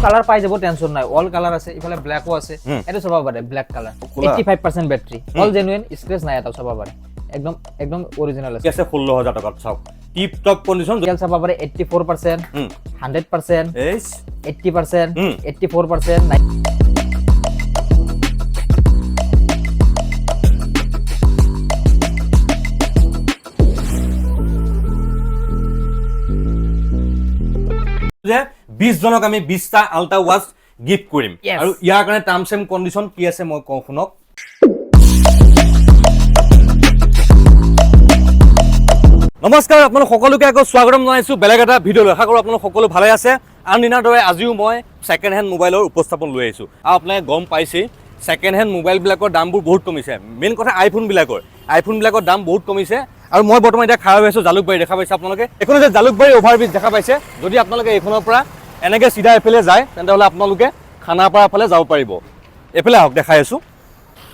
Colour পাই যাব tension নাই অল কালাৰ আছে ইফালে ব্ল্যাকও আছে এটো চাবা পাৰে ব্ল্যাক কালাৰ 85% ব্যাটাৰি অল জেনুইন স্ক্ৰ্যাচ নাই এটা চাবা পাৰে একদম একদম অরিজিনাল আছে আছে 16000 টাকা চাও টিপ টপ কন্ডিশন জেল চাবা পাৰে 84% 100% 80% 84% যে 20 জনক আমি 20টা আলট্ৰা ওয়াচ গিফট কৰিম আৰু ইয়াৰ কাৰণে টাৰ্মছ এণ্ড কন্ডিশন কি আছে মই কওঁ শুনক নমস্কাৰ আপোনালোক সকলোকে আকৌ স্বাগতম জনাইছো বেলেগ এটা ভিডিঅ'লৈ আশা কৰোঁ আপোনালোক সকলো ভালে আছে আন দিনাৰ দৰে আজিও মই ছেকেণ্ড হেণ্ড মোবাইলৰ উপস্থাপন লৈ আহিছোঁ আৰু আপোনালোকে গম পাইছেই ছেকেণ্ড হেণ্ড মোবাইলবিলাকৰ দামবোৰ বহুত কমিছে মেইন কথা আইফোনবিলাকৰ দাম বহুত কমিছে আৰু মই বৰ্তমান এতিয়া খাৰা হৈ আছোঁ জালুকবাৰী দেখা পাইছে আপোনালোকে এখন যে জালুকবাৰী অভাৰব্ৰিজ দেখা পাইছে যদি আপোনালোকে এইখনৰ পৰা এনেকৈ চিধা এফালে যায় তেন্তে আপোনালোকে খানাপাৰা ফালে যাব পাৰিব এফালে আহক দেখাই আছোঁ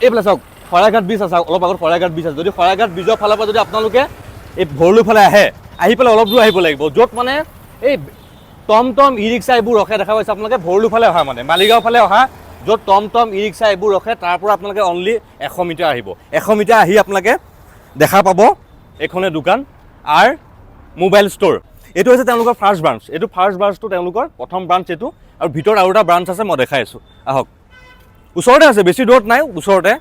এইফালে চাওক শৰাইঘাট ব্ৰিজ আছে অলপ আগত শৰাইঘাট ব্ৰিজ আছে যদি শৰাইঘাট ব্ৰিজৰ ফালৰ পৰা যদি আপোনালোকে এই ভৰলু ফালে আহি পেলাই অলপ দূৰ আহিব লাগিব য'ত মানে এই টমটম ই ৰিক্সা এইবোৰ ৰখে দেখা পাইছে আপোনালোকে ভৰলু ফালে অহা মানে মালিগাঁও ফালে অহা য'ত টমটম ই ৰিক্সা এইবোৰ ৰখে তাৰ পৰা আপোনালোকে অনলি 100 মিটাৰ আহিব 100 মিটাৰ আহি আপোনালোকে দেখা পাব এইখনে দোকান আৰু মোবাইল ষ্ট'ৰ এইটো হৈছে তেওঁলোকৰ ফাৰ্ষ্ট ব্ৰাঞ্চ এইটো ফাৰ্ষ্ট ব্ৰাঞ্চটো তেওঁলোকৰ প্ৰথম ব্ৰাঞ্চ এইটো আৰু ভিতৰত আৰু এটা ব্ৰাঞ্চ আছে মই দেখাই আছোঁ আহক ওচৰতে আছে বেছি দূৰত নাই ওচৰতে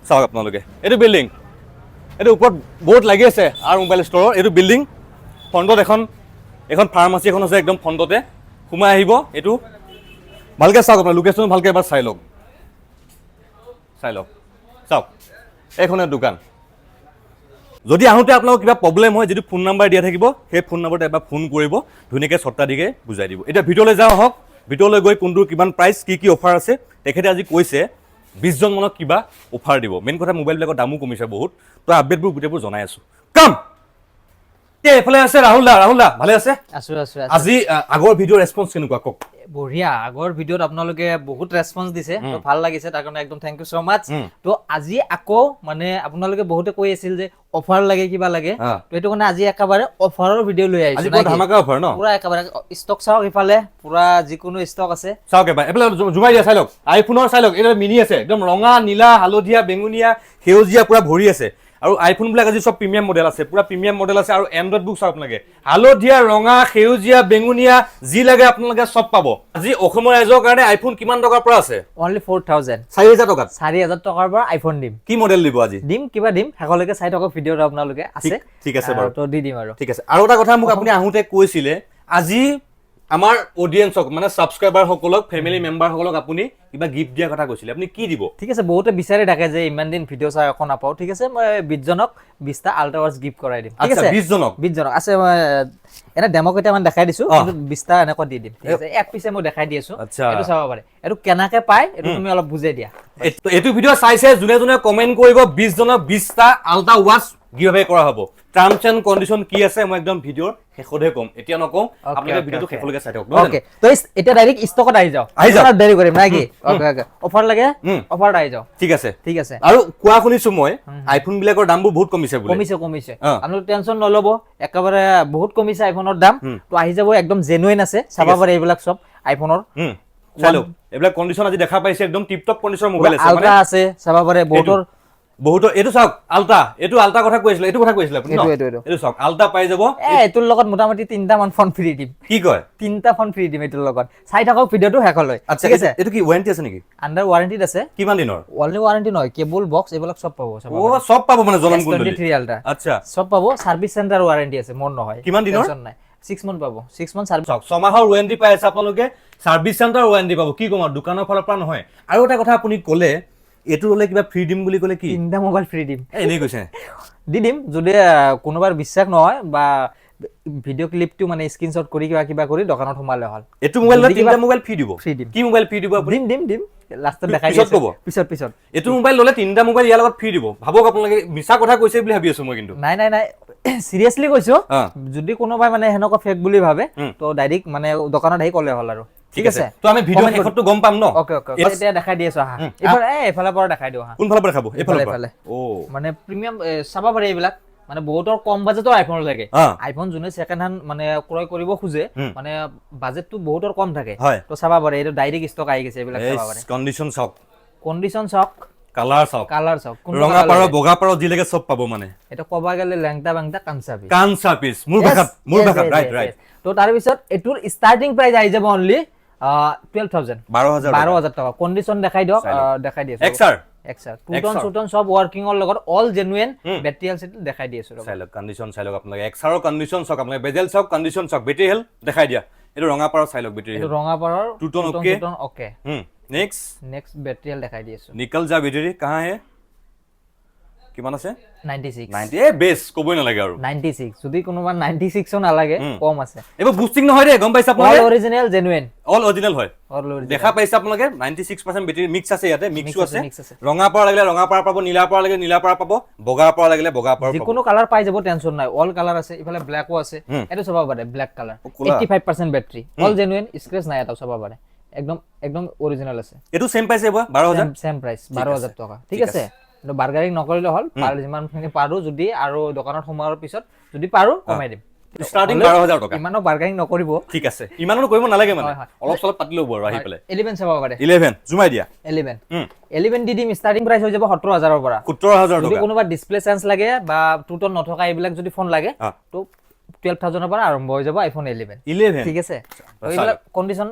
চাওক আপোনালোকে এইটো বিল্ডিং এইটো ওপৰত বহুত লাগি আছে আৰু মোবাইল ষ্ট'ৰৰ এইটো বিল্ডিং ফ্ৰণ্টত এখন ফাৰ্মাচী এখন আছে একদম ফ্ৰণ্টতে সোমাই আহিব এইটো ভালকৈ চাওক আপোনাৰ লোকেশ্যন ভালকৈ এবাৰ চাই লওক চাওক এইখনে দোকান যদি আহোঁতে আপোনালোকৰ কিবা প্ৰব্লেম হয় যিটো ফোন নাম্বাৰ দিয়া থাকিব সেই ফোন নাম্বাৰতে এবাৰ ফোন কৰিব ধুনীয়াকৈ চৰ্টাদিকে বুজাই দিব এতিয়া ভিডিঅ'লৈ যাওঁ আহক ভিডিঅ'লৈ গৈ কোনটোৰ কিমান প্ৰাইচ কি অফাৰ আছে তেখেতে আজি কৈছে 20 জন মানক কিবা অফাৰ দিব মেইন কথা মোবাইলবিলাকৰ দামো কমিছে বহুত তো আপডেটবোৰ গোটেইবোৰ জনাই আছোঁ কাম এইফালে আছে ৰাহুল দা ভালে আছে আছো আজি আগৰ ভিডিঅ' ৰেছপন্স কেনেকুৱা কওক বঢ়িয়া আগৰ ভিডিঅ'ত আপোনালোকে বহুত ৰেছপন্স দিছে তো ভাল লাগিছে তাৰ কাৰণে একদম থ্যাংক ইউ সো মাচ তো আজি আকৌ মানে আপোনালোকে বহুতে কৈ আছিল যে অফাৰ লাগে কিবা লাগে তো এইটো কাৰণে আজি একেবাৰে অফাৰৰ ভিডিঅ' লৈ আহিছো আজি বহুত ধামাকা অফাৰ ন পুৰা একেবাৰে ষ্টক চাওক ইফালে পুৰা যিকোনো ষ্টক আছে চাওক এবাৰ এফালে জুমাই দিয়া চাই লওক আইফোনৰ চাই লওক এটা মিনি আছে একদম ৰঙা নীলা হালধীয়া বেঙুনীয়া সেউজীয়া পুৰা ভৰি আছে আৰু আইফোনবিলাক আজি সব প্ৰিমিয়াম মডেল আছে পুৰা প্ৰিমিয়াম মডেল আছে আৰু এন্ড্ৰইড বুক চাওক আপোনালোকে হালধীয়া ৰঙা সেউজীয়া বেঙুনীয়া যি লাগে আপোনালোকে সব পাব আজি অসমৰ ৰাইজৰ কাৰণে আইফোন কিমান টকাৰ পৰা আছে অনলি 4000 4000 টকাৰ পৰা আইফোন দিম কি মডেল দিব আজি কিবা দিম হেকলৈকে চাই থকা ভিডিঅ'ত আপোনালোকে আছে ঠিক আছে বাৰু তো দি দিম আৰু ঠিক আছে আৰু এটা কথা মোক আপুনি আহোতে কৈছিলে আজি আমাৰ অডিয়েন্সক মানে সাবস্ক্ৰাইবাৰ সকলক ফ্যামিলি মেম্বাৰ সকলক আপুনি কিবা গিফট দিয়া কথা কৈছিলে আপুনি কি দিব ঠিক আছে বহুতে বিচাৰি থাকে যে ইমান দিন ভিডিঅ' চাই এখন নাপাও ঠিক আছে মই 20 জনক 20টা আল্ট্ৰা ওয়াচ গিফট কৰাই দিম ঠিক আছে 20 জনক আছে মই এনে ডেমো কেইটামান দেখাই দিছো কিন্তু 20টা এনেকৈ দি দিম ঠিক আছে এক পিছে মই দেখাই দি আছো এইটো চাব পাৰে এইটো কেনেকৈ পায় এইটো তুমি অলপ বুজাই দিয়া এইটো ভিডিঅ' চাইছে যোনে কমেন্ট কৰিব 20 জনক 20টা আল্ট্ৰা ওয়াচ গিভঅৱে কৰা হ'ব টাৰ্মছ এণ্ড কন্ডিশন কি আছে মই একদম ভিডিঅ'ৰ শেষতে কম এতিয়া নকওঁ আপোনালোকে ভিডিঅ'টো শেষলৈকে চাই থাকক ওকে তো এতিয়া ডাইৰেক্ট ষ্টকত আহি যাও দেৰি কৰিম নাকি ওকে অফাৰ লাগে অফাৰত আহি যাও ঠিক আছে আৰু কোৱা শুনিছো মই আইফোন বিলাকৰ দামবোৰ বহুত কমিছে বুলি কমিছে আপোনালোক টেনচন নলব একেবাৰে বহুত কমিছে আইফোনৰ দাম তো আহি যাব একদম জেনুইন আছে চাবা পাৰে এইবিলাক সব আইফোনৰ চালো এইবিলাক কন্ডিশন আজি দেখা পাইছে একদম টিপটপ কন্ডিশনৰ মোবাইল আছে আল্ট্ৰা আছে চাবা পাৰে বহুত এইটো চাওক আল্ট্ৰা কথা কৈছিল এইটো কথা কৈছিল আপুনি এইটো চাওক আল্ট্ৰা পাই যাব এইটোৰ লগত মোটামুটি 3টা মান ফোন ফ্ৰী দিম কি কয় 3টা ফোন ফ্ৰী দিম এইটোৰ লগত চাই থাকক ভিডিঅ'টো হেকলৈ ঠিক আছে এইটো কি ওয়াৰেন্টি আছে নেকি আন্ডাৰ ওয়াৰেন্টিত আছে কিমান দিনৰ অনলি ওয়াৰেন্টি নহয় কেবল বক্স এইবিলাক সব পাব সব পাব মানে জলম গুণ্ডলি 23 আল্ট্ৰা আচ্ছা সব পাব সাৰ্ভিস চেণ্টাৰ ওয়াৰেন্টি আছে মোৰ নহয় কিমান দিনৰ টেনচন নাই 6 মান্থ পাব 6 মান্থ সাৰ্ভিস 6 মাহৰ ওয়াৰেন্টি পাই আছে আপোনালোকে সাৰ্ভিস চেণ্টাৰ ওয়াৰেন্টি পাব কি কম দোকানৰ ফালৰ পৰা নহয় আৰু এটা কথা আপুনি ক'লে এটো হলে কিবা ফ্ৰী দিম বুলি ক'লে কি 3টা মোবাইল ফ্ৰী দিম এনেই কৈছে দি দিম যদি কোনোবাৰ বিশ্বাস নহয় বা ভিডিঅ' ক্লিপটো মানে স্ক্ৰিনশ্বট কৰি কিবা কৰি দোকানত সোমালে হল এটো মোবাইল 3টা মোবাইল ফ্ৰী দিব কি মোবাইল ফ্ৰী দিব আপুনি দিম লাষ্টত দেখাই দিম পিছত এটো মোবাইল ললে 3টা মোবাইল ইয়াৰ লগত ফ্ৰী দিব ভাবক আপোনালোকে মিছা কথা কৈছে বুলি ভাবি আছো মই কিন্তু নাই সিৰিয়াসলি কৈছো যদি কোনোবাই মানে হেনকা ফেক বুলি ভাবে তো ডাইৰেক্ট মানে দোকানত আহি ক'লে হল আৰু ঠিক আছে তো আমি ভিডিও শেষটো গম পাম ন ওকে এতিয়া দেখাই দি আছো হা এফালে পৰা দেখাই দিও হা কোন ফালৰ পৰা খাব এফালে ও মানে প্ৰিমিয়াম চাবা পাৰে এইবিলাক মানে বহুতৰ কম বাজেটৰ আইফোন লাগে হা আইফোন যোনে সেকেন্ড হ্যান্ড মানে ক্ৰয় কৰিব খোজে মানে বাজেটটো বহুতৰ কম থাকে হয় তো চাবা পাৰে এইটো ডাইৰেক্ট ষ্টক আহি গৈছে এইবিলাক চাবা পাৰে কন্ডিশন চক কালাৰ চক ৰঙা পাৰ বগা পাৰ জিলেকে সব পাব মানে এটা কবা গেলে লেংটা বাংটা কাঞ্চা পিস মোৰ ভাষাত ৰাইট তো তাৰ পিছত এটোৰ ষ্টাৰ্টিং প্ৰাইস আহি যাব অনলি 12000 12000 টাকা কন্ডিশন দেখাই দিও দেখাই দিছো এক্সাৰ টুটন সব ওয়াৰ্কিং অৰ লগত অল জেনুইন ব্যাটাৰি হেলথ দেখাই দিছো চাইলক কন্ডিশন চাইলক আপোনালোকে এক্সাৰৰ কন্ডিশন চক আপোনালোকে বেজেল চক কন্ডিশন চক ব্যাটাৰি হেলথ দেখাই দিয়া এটো ৰঙা পাৰৰ চাইলক ব্যাটাৰি হেলথ ৰঙা পাৰৰ টুটন ওকে नेक्स्ट बैटरी देखाई दिए निकल जा बैटरी कहाँ है কিমান আছে 96 90 এ বেস কবই না লাগে আৰু 96 যদি কোনোবা 96 ও না লাগে কম আছে এবা বুস্টিং নহয় ৰে গম পাইছা আপোনালোকে all original genuine all original হয় দেখা পাইছা আপোনালোকে 96% ব্যাটাৰি মিক্স আছে ইয়াতে মিক্সও আছে ৰঙা পাৰ লাগিলে ৰঙা পাৰ পাব নীলা পাৰ লাগিলে নীলা পাৰ পাব বগা পাৰ লাগিলে বগা পাৰ পাব যিকোনো কালাৰ পাই যাব টেনশন নাই অল কালাৰ আছে ইফালে ব্ল্যাকও আছে এটো চাবা পাৰে ব্ল্যাক কালাৰ 85% ব্যাটাৰি অল জেনুইন স্ক্ৰ্যাচ নাই এটা চাবা পাৰে একদম একদম অরিজিনাল আছে এটো সেম প্রাইস এবা 12000 সেম প্রাইস 12000 টাকা ঠিক আছে তো বার্গারিং নকৰিলে হল পাৰ যিমান খিনি পাৰো যদি আৰু দোকানত সোমাৰ পিছত যদি পাৰো কমাই দিম স্টাৰ্টিং 12000 টাকা ইমানো বাৰ্গাৰিং নকৰিব ঠিক আছে ইমানো কৰিব নালাগে মানে অলপ চলপ পাতি লব আৰু আহি পেলে 11 চাবা পাৰে 11 জুমাই দিয়া 11 দি দিম স্টাৰ্টিং প্ৰাইস হৈ যাব 17000 ৰ পৰা 17000 টাকা যদি কোনোবা ডিসপ্লে চেঞ্জ লাগে বা টুটন নথকা এইবিলাক যদি ফোন লাগে তো 12000 ৰ পৰা আৰম্ভ হৈ যাব আইফোন 11 ঠিক আছে তো এইবিলাক কন্ডিশন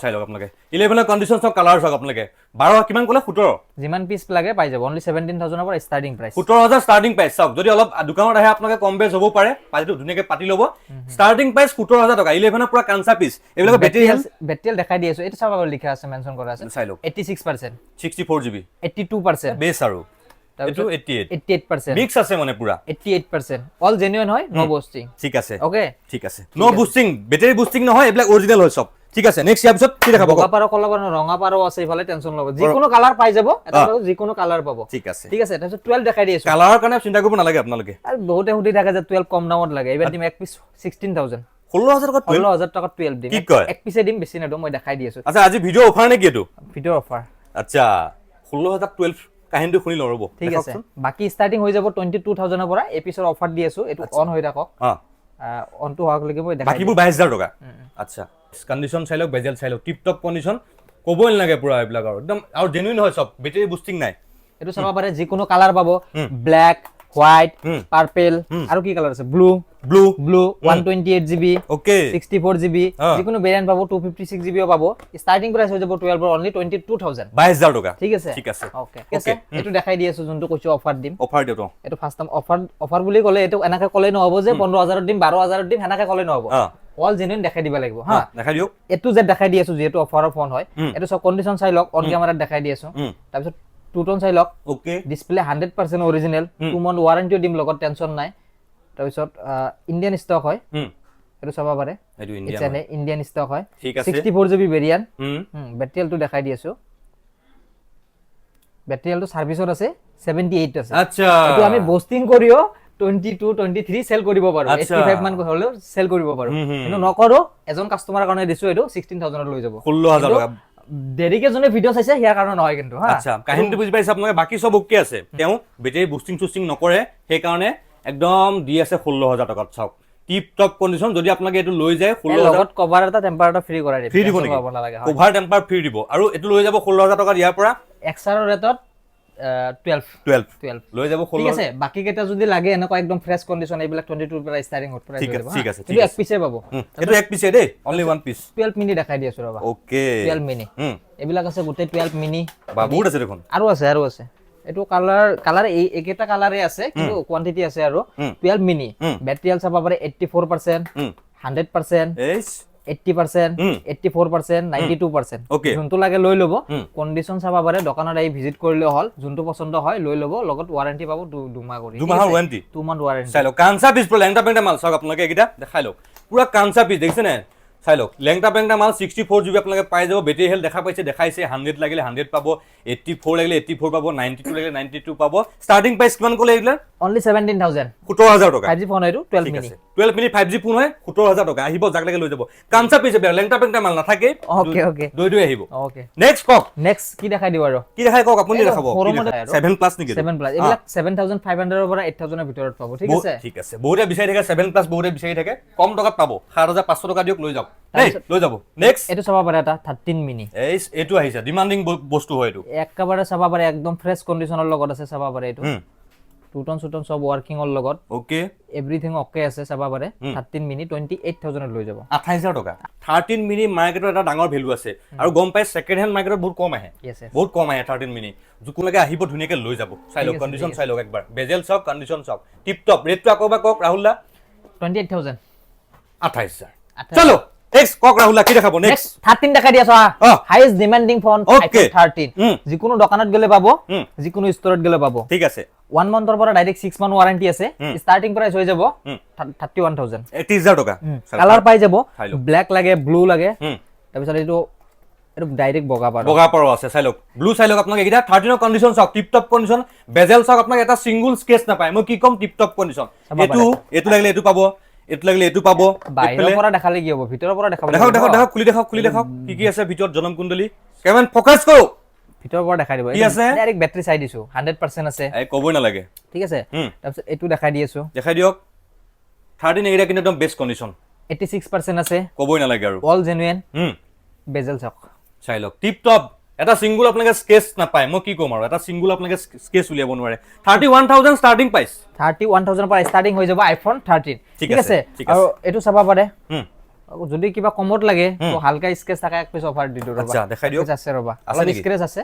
চাই লওক আপোনালোকে 11 ৰ কন্ডিশন সব কালাৰ সব আপোনালোকে 12 কিমান কলে 17 যিমান পিস লাগে পাই যাব অনলি 17000 ৰ পৰা স্টার্টিং প্রাইস 17000 স্টার্টিং প্রাইস সব যদি অলপ দোকানত আহে আপোনালোকে কম বেছ হ'ব পাৰে পাইটো ধুনিয়াকে পাতি লব স্টাৰ্টিং প্ৰাইস 17000 টাকা 11 ৰ পৰা কাঞ্চা পিস এইবিলাক ব্যাটাৰি দেখাই দিছো এটা চাবা লিখা আছে মেনশন কৰা আছে চাই লওক 86% 64GB 82% বেছ আৰু এটো 88% মিক্স আছে মানে পুরা 88% অল জেনুইন হয় নো বুস্টিং ঠিক আছে ওকে ঠিক আছে নো বুস্টিং ব্যাটারি বুস্টিং নহয় এবলা অরিজিনাল হয় সব ঠিক আছে নেক্সট এপিসোড কি দেখাবো বগা পাৰো কলবা ৰঙা পাৰো আছে ইফালে টেনশন লব যিকোনো কালাৰ পাই যাব এটা যিকোনো কালাৰ পাব ঠিক আছে তাৰপিছত 12 দেখাই দিছো কালাৰৰ কাৰণে চিন্তা কৰিব নালাগে আপোনালোকে আৰু বহুতে হুদি থাকে যে 12 কম দামত লাগে এবাৰ দিম এক পিস 16000 16000 টাকা 12 দিম এক পিসে দিম বেছি না মই দেখাই দিছো আচ্ছা আজি ভিডিও অফাৰ নে কি এটো ভিডিও অফাৰ আচ্ছা 16012 কাহিনীটো শুনি লৰব ঠিক আছে বাকি স্টাৰ্টিং হৈ যাব 22000 ৰ পৰা এপিসৰ অফাৰ দি আছো এটো অন হৈ থাকক অন টু হক লাগে মই দেখাই বাকিবোৰ 22000 টাকা আচ্ছা কন্ডিশন চাইলক বেজেল চাইলক টিপ টপ কন্ডিশন কবই নালাগে পুৰা এইবিলাক আৰু একদম আৰু জেনুইন হয় সব ব্যাটাৰি বুস্টিং নাই এটো চাবা পাৰে যিকোনো কালাৰ পাব ব্ল্যাক হোয়াইট পাৰ্পল আৰু কি কালাৰ আছে ব্লু 128GB ওকে 64GB যিকোনো ভেৰিয়েন্ট পাবো 256GB ও পাবো স্টাৰ্টিং প্ৰাইস হৈ যাব 12 ৰ অনলি 22000 22000 টাকা ঠিক আছে ওকে এটো দেখাই দি আছো যোনটো কৈছো অফাৰ দিম দিও এটো ফাৰ্স্ট টাইম অফাৰ বুলি ক'লে এটো এনাকে ক'লে নহব যে 15000 দিম 12000 দিম হেনাকে ক'লে নহব অল জেনুইন দেখাই দিবা লাগিব হা দেখাই দিও এটো যে দেখাই দি আছো যেটো অফাৰৰ ফোন হয় এটো সব কন্ডিশন চাই লওক অন ক্যামেৰাত দেখাই দি আছো তাৰপিছত টুটন চাই লওক okay display 100% original 2 month warranty দিম লগত টেনশন নাই তাৰপিছত ইন্ডিয়ান স্টক হয় এটো চাবা পাৰে এটো ইন্ডিয়ান স্টক হয় ঠিক আছে 64GB ভেরিয়েন্ট ব্যাটারিটো দেখাই দি আছো ব্যাটারিটো সার্ভিসত আছে 78 আছে আচ্ছা এটো আমি বুস্টিং কৰিও 22 23 সেল কৰিব পাৰো 85 মান হলেও সেল কৰিব পাৰো কিন্তু নকৰো এজন কাস্টমাৰৰ কাৰণে দিছো এটো 16000 লৈ যাব 16000 টাকা দেৰিকে জনে ভিডিও চাইছে হিয়া কাৰণ নহয় কিন্তু হা আচ্ছা কাহিনীটো বুজি পাইছে আপোনালোকে বাকি সব ওকে আছে তেও ব্যাটারি বুস্টিং সুস্টিং নকৰে সেই কাৰণে একদম দি আছে 16000 টাকাত চাওক টিপ টপ কন্ডিশন যদি আপোনালোকে এটো লৈ যায় 16000 লগত কভাৰ এটা টেম্পাৰ এটা ফ্ৰী কৰাই দিব কভাৰ টেম্পাৰ ফ্ৰী দিব আৰু এটো লৈ যাব 16000 টাকা ইয়াৰ পৰা এক্সাৰ ৰেটত 12 লৈ যাব 16 ঠিক আছে বাকি কেটা যদি লাগে এনেকুৱা একদম ফ্ৰেশ কন্ডিশন এইবিলাক 22 পৰা স্টাৰ্টিং হট প্ৰাইস দিব ঠিক আছে কিন্তু এক পিসে পাবো এটো এক পিসে they only one piece 12 mini দেখাই দি আছো ৰবা ওকে 12 মিনি এইবিলাক আছে গোটে 12 মিনি বা বহুত আছে দেখোন আৰু আছে এটো কালাৰ এই একেটা কালাৰে আছে কিন্তু কোয়ান্টিটি আছে আৰু 12 মিনি ব্যাটাৰি হেলথ চাবা পাৰে 84% 100% 80% 84% 92% যোনটো লাগে লৈ লব কন্ডিশন চাবা পাৰে দোকানত আই ভিজিট কৰিলে হল যোনটো পছন্দ হয় লৈ লব লগত ওয়াৰেন্টি পাবো 2 মাহ কৰি 2 মাহৰ ওয়াৰেন্টি 2 মান্থ ওয়াৰেন্টি চাইলো কাঞ্চা পিস পুৰা লেংটা পেংটা মাল সব আপোনালোকে এটা দেখাই লওক পুৰা কাঞ্চা পিস দেখিছে না চাই লওক লেংটা পেংটা মাল 64 জিবি আপোনালোকে পাই যাব বেটাৰী হেল্থ দেখা পাইছে দেখাইছে 100 লাগিলে 100 পাব 84 লাগিলে 84 পাব 92 লাগিলে 92 পাব ষ্টাৰ্টিং প্ৰাইস কিমান ক'লে এইগুলা অনলি 17000 17000 টকা 5G ফোন এইটো 12 মিনি 12 মিনি 5G ফোন হয় 17000 টকা আহিব জাক লাগে লৈ যাব কাঞ্চা পিছে লেংটা পেংটা মাল নাথাকে ওকে দৈ আহিব ওকে নেক্সট কক নেক্সট কি দেখাই দিব আৰু কি দেখাই কক আপুনি দেখাব 7 প্লাছ নেকি 7 প্লাছ এইবিলাক 7500 ৰ পৰা 8000 ৰ ভিতৰত পাব ঠিক আছে বহুতে বিচাৰি থাকে 7 প্লাছ বহুতে বিচাৰি থাকে কম টকাত পাব 7500 টকা দিয়ক লৈ যাওক লৈ যাব নেক্সট এটো চাবা পাৰে এটা 13 মিনি এইটো আহিছে ডিমান্ডিং বস্তু হয় এটো একেবাৰে চাবা পাৰে একদম ফ্ৰেছ কন্ডিশনৰ লগত আছে চাবা পাৰে এটো টুটন সুটন সব ওয়াৰ্কিং অৰ লগত ওকে এভৰিথিং ওকে আছে চাবা পাৰে 13 মিনি 28000 লৈ যাব 28000 টকা 13 মিনি মাৰ্কেটৰ এটা ডাঙৰ ভ্যালু আছে আৰু গম পাই সেকেন্ড হ্যান্ড মার্কেটত বহুত কম আহে বহুত কম আহে 13 মিনি জুকুলকে আহিব ধুনিয়াকে লৈ যাব চাই লওক কন্ডিশন চাই লওক একবাৰ বেজেল সব কন্ডিশন সব টিপ টপ ৰেটটো আকবা কক ৰাহুলদা 28000 28000 চলো নেক্সট কক ৰাহুলদা কি দেখাব নেক্সট 13 দেখা দিয়া হাইয়েস্ট ডিমান্ডিং ফোন iPhone 13 যিকোনো দোকানত গলে পাবো যিকোনো ষ্টৰত গলে পাবো ঠিক আছে 1 মান্থৰ পৰা ডাইৰেক্ট 6 মান্থ ওয়াৰেন্টি আছে স্টাৰ্টিং প্ৰাইস হৈ যাব 31000 30000 টকা কালাৰ পাই যাব ব্ল্যাক লাগে ব্লু লাগে তাৰ পিছত এইটো ডাইৰেক্ট বগা পাৰ আছে চাই লওক ব্লু চাই লওক আপোনাক এইটা 13 কন্ডিশন সব টিপ টপ কন্ডিশন বেজেল সব আপোনাক এটা সিঙ্গল স্কেচ নাপায় মই কি কম টিপ টপ কন্ডিশন এটো লাগিলে এটো পাব এটো লাগিলে এটো পাব বাহিৰৰ পৰা দেখালে কি হ'ব ভিতৰৰ পৰা দেখাব দেখাও খুলি দেখাও কি আছে ভিতৰত জনম কুণ্ডলী কেমেন ফোকাস কৰক ভিতৰৰ পৰা দেখাই দিব ডাইৰেক্ট বেটাৰি চাই দিছো 100% আছে এই কবই না লাগে ঠিক আছে তাৰপিছত এটো দেখাই দি আছো দেখাই দিয়ক 13 এগিৰা কিন্তু একদম বেস্ট কন্ডিশন 86% আছে কবই না লাগে আৰু অল জেনুইন বেজেল চক চাই লওক টিপ টপ এটা সিঙ্গল আপোনাক স্কেচ নাপায় মই কি কম আৰু এটা সিঙ্গল আপোনাক স্কেচ উলিয়াব নোৱাৰে 31000 স্টাৰ্টিং প্ৰাইস 31000 পৰা স্টাৰ্টিং হৈ যাব iPhone 13 ঠিক আছে আৰু এটো চাবা পাৰে যদি কিবা কমত লাগে তো হালকা স্কেচ থাকা এক পিস অফাৰ দি দিও আচ্ছা দেখাই দিও আছে ৰবা অলপ স্কেচ আছে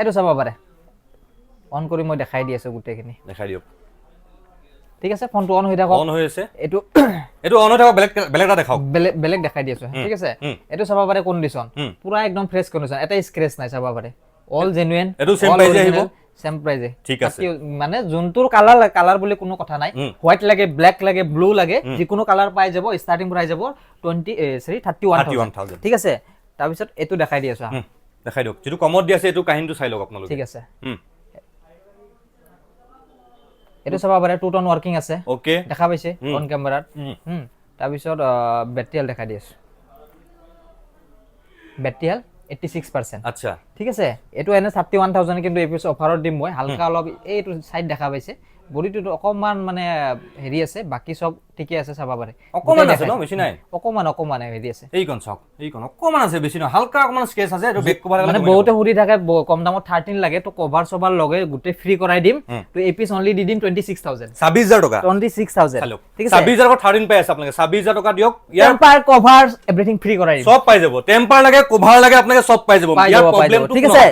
এটো চাবা পাৰে অন কৰি মই দেখাই দি আছো গুটেখিনি দেখাই দিও ঠিক আছে ফোনটো অন হৈ থাকক অন হৈ আছে এটো অন হৈ থাকক বেলেগটা দেখাও বেলেগ দেখাই দি আছো ঠিক আছে এটো চাবা পাৰে কন্ডিশন পুৰা একদম ফ্ৰেছ কন্ডিশন এটা স্ক্ৰেচ নাই চাবা পাৰে অল জেনুইন এটো সেম প্ৰাইজে আহিব সেম প্ৰাইজে ঠিক আছে মানে যোনটোৰ কালাৰ বুলি কোনো কথা নাই হোৱাইট লাগে ব্ল্যাক লাগে ব্লু লাগে যিকোনো কালাৰ পাই যাব স্টাৰ্টিং প্ৰাইস যাব 31000 ঠিক আছে তাৰ পিছত এটো দেখাই দি আছো দেখাই দিওক যেটো কমত দি আছে এটো কাহিনীটো চাই লওক আপোনালোকে ঠিক আছে এটো চাবা পাৰে টু টন ওয়াৰ্কিং আছে ওকে দেখা পাইছে অন ক্যামেৰাত তাৰ পিছত ব্যাটাৰি হেল দেখাই দি আছো ব্যাটাৰি হেল 86% আচ্ছা ঠিক আছে এটো এনে 31000 কিন্তু এপিস অফাৰত দিম মই হালকা অলপ এইটো সাইড দেখা পাইছে বডিটো অকমান মানে হেৰি আছে বাকি সব ঠিকে আছে চাবা পাৰে অকমান আছে ন বেছি নাই অকমান হেৰি আছে এইকন অকমান আছে বেছি ন হালকা অকমান স্কেচ আছে এটো বেক কভাৰ মানে বহুতে হুৰি থাকে কম দামত 13 লাগে তো কভাৰ সবাৰ লগে গুটে ফ্ৰি কৰাই দিম তো এপিস অনলি দি দিম 26000 26000 টকা 26000 ঠিক আছে 26000 ক 13 পাই আছে আপোনাক 26000 টকা দিয়ক টেম্পাৰ কভাৰ এভৰিথিং ফ্ৰি কৰাই দিম সব পাই যাব টেম্পাৰ লাগে কভাৰ লাগে আপোনাক সব পাই যাব ইয়াৰ প্ৰবলেমটো ঠিক আছে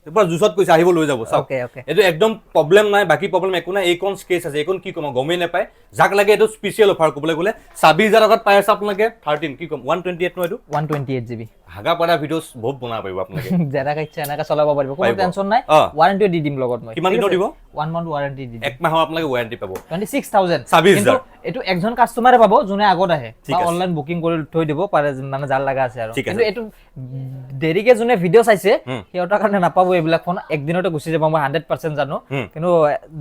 এবাৰ জুছত কৈছে আহিব লৈ যাব সব ওকে এটো একদম প্ৰবলেম নাই বাকি প্ৰবলেম একো নাই এইকন স্কেচ আছে এইকন কি কম গমে নাপায় যাক লাগে এটো স্পেশাল অফাৰ কবলে গলে 26000 টকাত পাই আছে আপোনাক 13 কি কম 128 ন এটো 128 জিবি হাগা পাৰা ভিডিওস বহুত বনা পাইব আপোনাক যাৰা কাইছে এনাকা চলাব পাৰিব কোনো টেনশন নাই ওয়ারেন্টি দি দিম লগত মই কিমান দিন দিব 1 মান্থ ওয়ারেন্টি দি দিম এক মাহৰ আপোনাক ওয়াৰেন্টি পাব 26000 কিন্তু এটো একজন কাস্টমাৰে পাব যোনে আগত আহে বা অনলাইন বুকিং কৰি থৈ দিব পাৰে মানে যাৰ লাগা আছে আৰু কিন্তু এটো দেৰিকে যোনে ভিডিও চাইছে সিহঁতৰ কাৰণে নাপাবো এইবিলাক ফোন একদিনতে গুচি যাব মই 100% জানো কিন্তু